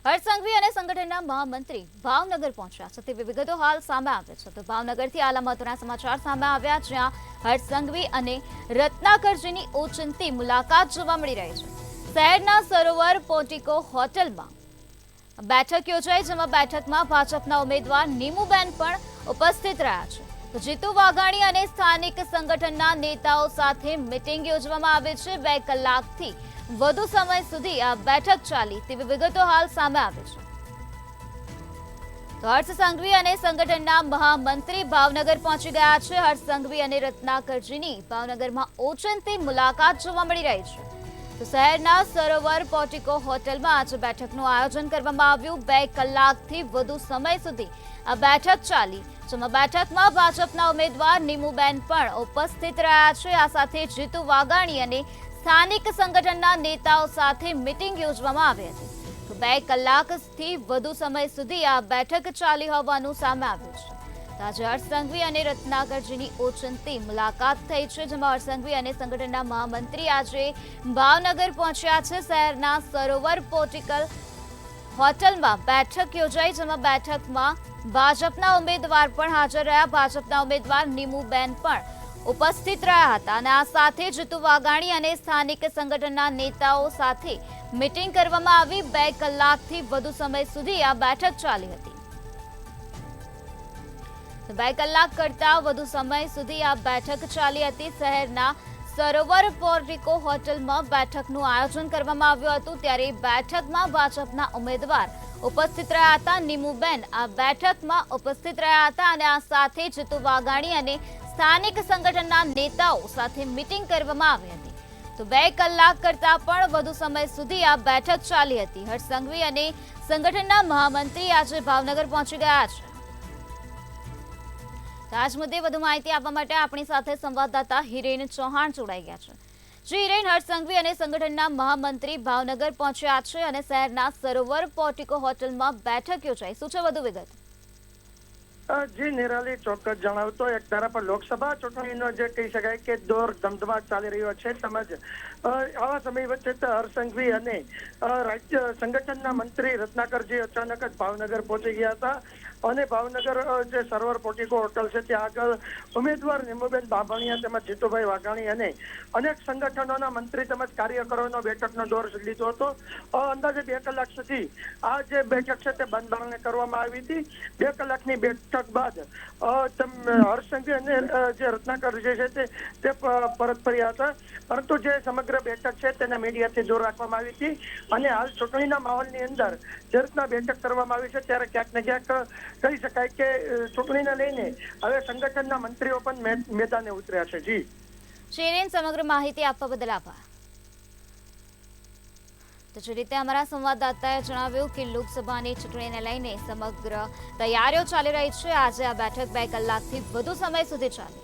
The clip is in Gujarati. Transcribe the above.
હર્ષ સંઘવી અને સંગઠનના મહામંત્રી ભાવનગર પહોંચ્યા છે તેવી વિગતો હાલ સામે આવે છે તો ભાવનગરથી આલા મહત્વના સમાચાર સામે આવ્યા જ્યાં હર્ષ સંઘવી અને રત્નાકરજીની ઓચિંતી મુલાકાત જોવા મળી રહી છે। શહેરના સરોવર પોર્ટિકો હોટલમાં બેઠક યોજાઈ જેમાં બેઠકમાં ભાજપના ઉમેદવાર નીમુબેન પણ ઉપસ્થિત રહ્યા છે તો જીતુ વાઘાણી અને સ્થાનિક સંગઠનના નેતાઓ સાથે મીટિંગ યોજવામાં આવી છે। 2 કલાકથી વધુ સમય સુધી આ બેઠક ચાલી તેવી વિગતો હાલ સામે આવી છે તો હર્ષ સંઘવી અને સંગઠનના મહામંત્રી ભાવનગર પહોંચી ગયા છે। હર્ષ સંઘવી અને રત્નાકરજીની ભાવનગરમાં ઓચિંતી મુલાકાત જોવા મળી રહી છે તો શહેરના સરોવર પોર્ટિકો હોટલમાં આજે બેઠકનું આયોજન કરવામાં આવ્યું। 2 કલાકથી વધુ સમય સુધી આ બેઠક ચાલી જેમાં બેઠકમાં ભાજપના ઉમેદવાર નીમુબેન પણ ઉપસ્થિત રહ્યા છે। આ સાથે જીતુ વાઘાણી અને સ્થાનિક સંગઠનના નેતાઓ સાથે મીટિંગ યોજવામાં આવી હતી તો 2 કલાકથી વધુ સમય સુધી આ બેઠક ચાલી હોવાનું સામે આવ્યું છે। આજે હર્ષ સંઘવી અને રત્નાકરજીની ઓચિંતી મુલાકાત થઈ છે જેમાં હર્ષ સંઘવી અને સંગઠનના મહામંત્રી આજે ભાવનગર પહોંચ્યા છે। શહેરના સરોવર પોર્ટિકલ હોટલમાં બેઠક યોજાઈ જેમાં બેઠકમાં ભાજપના ઉમેદવાર પણ હાજર રહ્યા। ભાજપના ઉમેદવાર નીમુબેન પણ ઉપસ્થિત રહ્યા હતા અને આ સાથે જીતુ વાઘાણી અને સ્થાનિક સંગઠનના નેતાઓ સાથે મીટિંગ કરવામાં આવી। 2 કલાકથી વધુ સમય સુધી આ બેઠક ચાલી હતી 2 કલાક કરતા વધુ સમય સુધી આ બેઠક ચાલી હતી। શહેરના સરોવર પોર્ટિકો હોટલમાં બેઠકનું આયોજન કરવામાં આવ્યું હતું ત્યારે બેઠકમાં ભાજપના ઉમેદવાર ઉપસ્થિત રહ્યા હતા। નીમુબેન આ બેઠકમાં ઉપસ્થિત રહ્યા હતા અને આ સાથે જીતુ વાઘાણી અને સ્થાનિક સંગઠનના નેતાઓ સાથે મીટિંગ કરવામાં આવી હતી તો 2 કલાક કરતા પણ વધુ સમય સુધી આ બેઠક ચાલી હતી। હર્ષ સંઘવી અને સંગઠનના મહામંત્રી આજે ભાવનગર પહોંચી ગયા છે આજ મુદ્દે વધુ માહિતી આપવા માટે આપણી સાથે સંવાદદાતા હિરેન ચૌહાણ જોડાઈ ગયા છે। જી હિરેન, હર્ષ સંઘવી અને સંગઠનના મહામંત્રી ભાવનગર પહોંચ્યા છે અને શહેરના સરોવર પોર્ટિકો હોટલમાં બેઠક યોજાઈ, શું છે વધુ વિગત? જી નિરાલી, ચોક્કસ જણાવતો એક તરફ લોકસભા ચૂંટણીનો જે કહી શકાય કે દોર ધમધમાટ ચાલી રહ્યો છે તેમજ આવા સમય વચ્ચે હર્ષ સંઘવી અને રાજ્ય સંગઠનના મંત્રી રત્નાકરજી અચાનક જ ભાવનગર પહોંચી ગયા હતા અને ભાવનગર જે સરોવર પોર્ટિકો હોટલ છે ત્યાં આગળ ઉમેદવાર નીમુબેન બાંભણિયા તેમજ જીતુભાઈ વાઘાણી અને અનેક સંગઠનોના મંત્રી તેમજ કાર્યકરોનો બેઠકનો દોર લીધો હતો। અંદાજે 2 કલાક સુધી આ જે બેઠક છે તે બંધ બારણે કરવામાં આવી હતી। 2 કલાકની બેઠક બાદ હર્ષ સંઘવી અને જે રત્નાકરજી છે તે પરત ફર્યા હતા પરંતુ જે સમગ્ર બેઠક છે તેને મીડિયાથી દૂર રાખવામાં આવી હતી અને હાલ ચૂંટણીના માહોલની અંદર જે રીતના બેઠક કરવામાં આવી છે ત્યારે ક્યાંક ને ક્યાંક કહી શકાય કે ચૂંટણીને લઈને હવે સંગઠનના મંત્રીઓ પણ મેદાને ઉતર્યા છે। જી શેરીન, સમગ્ર માહિતી આપવા બદલ આભાર। તો જે રીતે અમારા સંવાદદાતાએ જણાવ્યું કે લોકસભાની ચૂંટણીને લઈને સમગ્ર તૈયારીઓ ચાલી રહી છે। આજે આ બેઠક 2 કલાકથી વધુ સમય સુધી ચાલી।